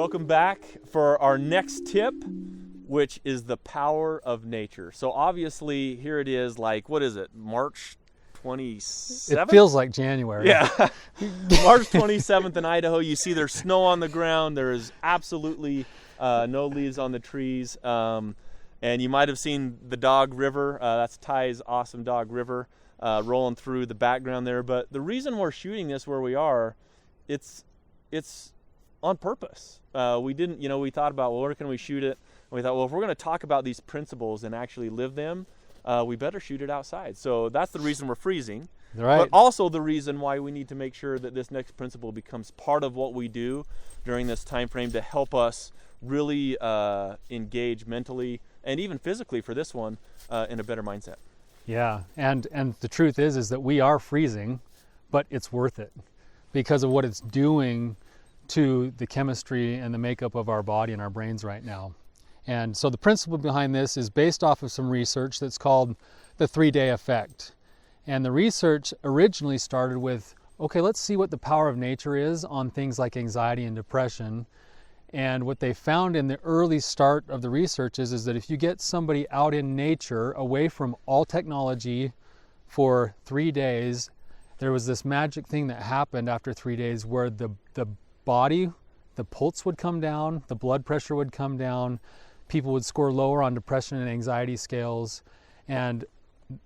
welcome back for our next tip, which is the power of nature. So obviously here it is, like, what is it, March 27th? It feels like January. Yeah. March 27th in Idaho. You see there's snow on the ground. There is absolutely no leaves on the trees. And you might have seen the Dog River. That's Ty's awesome Dog River rolling through the background there. But the reason we're shooting this where we are, it's on purpose. We didn't, we thought about, well, where can we shoot it? And we thought, well, if we're going to talk about these principles and actually live them, we better shoot it outside. So that's the reason we're freezing. Right. But also the reason why we need to make sure that this next principle becomes part of what we do during this time frame to help us really engage mentally and even physically for this one in a better mindset. Yeah, and the truth is that we are freezing, but it's worth it because of what it's doing to the chemistry and the makeup of our body and our brains right now. And so the principle behind this is based off of some research that's called the 3-day effect. And the research originally started with, okay, let's see what the power of nature is on things like anxiety and depression. And what they found in the early start of the research is that if you get somebody out in nature, away from all technology for 3 days, there was this magic thing that happened after 3 days where the body, the pulse would come down, the blood pressure would come down, people would score lower on depression and anxiety scales. And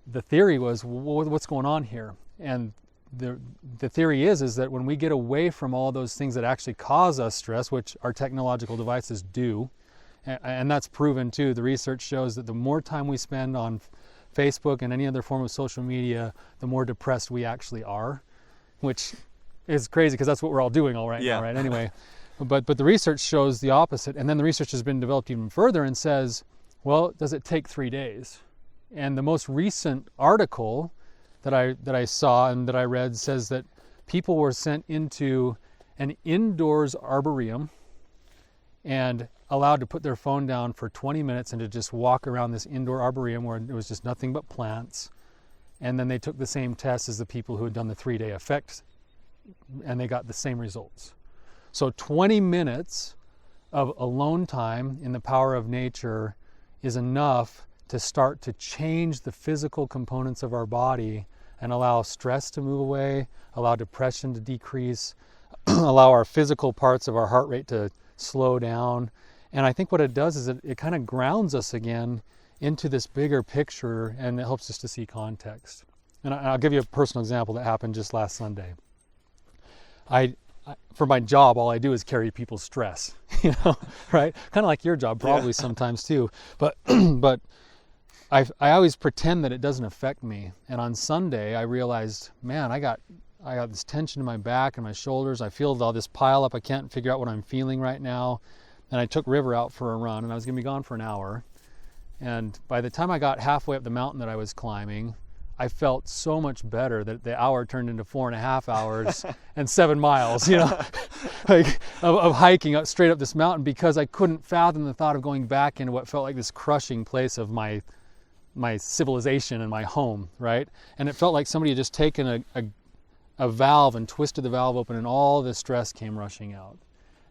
the theory was, well, what's going on here? And the theory is that when we get away from all those things that actually cause us stress, which our technological devices do, and that's proven too, the research shows that the more time we spend on Facebook and any other form of social media, the more depressed we actually are, which is crazy because that's what we're all doing now, right? Anyway, but the research shows the opposite. And then the research has been developed even further and says, well, does it take 3 days? And the most recent article that I saw and that I read says that people were sent into an indoors arboretum and allowed to put their phone down for 20 minutes and to just walk around this indoor arboretum where it was just nothing but plants. And then they took the same test as the people who had done the 3-day effect, and they got the same results. So 20 minutes of alone time in the power of nature is enough to start to change the physical components of our body and allow stress to move away, allow depression to decrease, allow our physical parts of our heart rate to slow down. And I think what it does is it kind of grounds us again into this bigger picture, and it helps us to see context. And I'll give you a personal example that happened just last Sunday. For my job, all I do is carry people's stress, right? Kind of like your job probably sometimes too. But I always pretend that it doesn't affect me. And on Sunday, I realized, man, I got this tension in my back and my shoulders. I feel all this pile up. I can't figure out what I'm feeling right now. And I took River out for a run, and I was going to be gone for an hour. And by the time I got halfway up the mountain that I was climbing, I felt so much better that the hour turned into 4.5 hours and 7 miles, like of hiking up straight up this mountain, because I couldn't fathom the thought of going back into what felt like this crushing place of my civilization and my home, right? And it felt like somebody had just taken a valve and twisted the valve open, and all the stress came rushing out.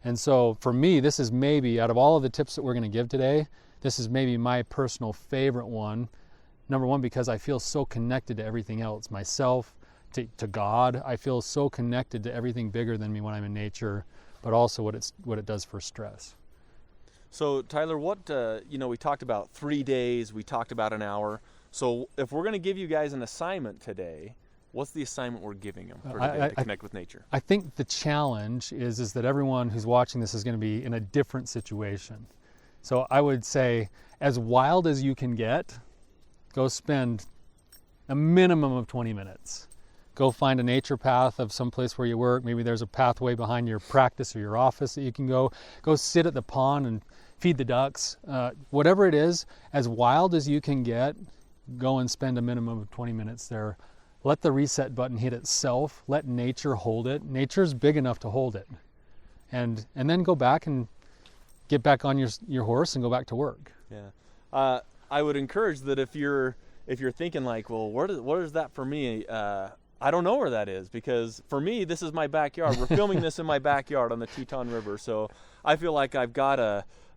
And so for me, this is maybe, out of all of the tips that we're going to give today, this is maybe my personal favorite one. Number one, because I feel so connected to everything else, myself, to God. I feel so connected to everything bigger than me when I'm in nature, but also what it does for stress. So Tyler, what we talked about 3 days, we talked about an hour. So if we're going to give you guys an assignment today, what's the assignment we're giving them for today to connect with nature? I think the challenge is that everyone who's watching this is going to be in a different situation. So I would say, as wild as you can get, go spend a minimum of 20 minutes. Go find a nature path of some place where you work. Maybe there's a pathway behind your practice or your office that you can go. Go sit at the pond and feed the ducks. Whatever it is, as wild as you can get, go and spend a minimum of 20 minutes there. Let the reset button hit itself. Let nature hold it. Nature's big enough to hold it. And then go back and get back on your horse and go back to work. Yeah. I would encourage that if you're thinking like, well, what is that for me? I don't know where that is, because for me, this is my backyard. We're filming this in my backyard on the Teton River, so I feel like I've got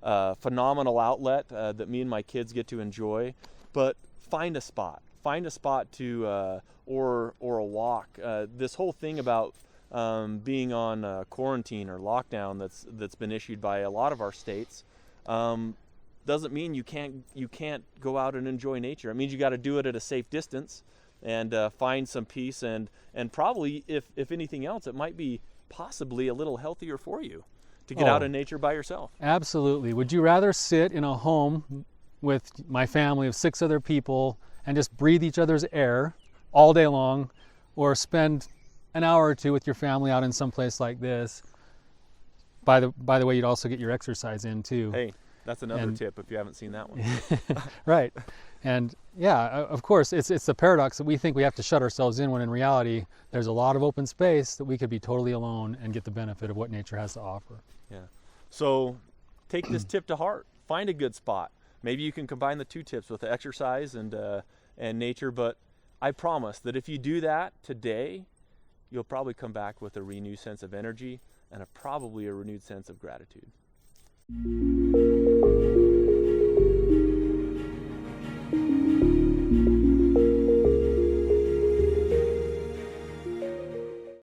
a phenomenal outlet that me and my kids get to enjoy. But find a spot to or a walk. This whole thing about being on quarantine or lockdown that's been issued by a lot of our states doesn't mean you can't go out and enjoy nature. It means you got to do it at a safe distance and find some peace, and probably, if anything else, it might be possibly a little healthier for you to get out in nature by yourself. Absolutely. Would you rather sit in a home with my family of 6 other people and just breathe each other's air all day long, or spend an hour or 2 with your family out in some place like this? By the way, you'd also get your exercise in too. Hey, that's another tip if you haven't seen that one. Right. And yeah, of course, it's the paradox that we think we have to shut ourselves in, when in reality there's a lot of open space that we could be totally alone and get the benefit of what nature has to offer. Yeah. So take this tip to heart. Find a good spot. Maybe you can combine the 2 tips with the exercise and nature, but I promise that if you do that today, you'll probably come back with a renewed sense of energy and probably a renewed sense of gratitude.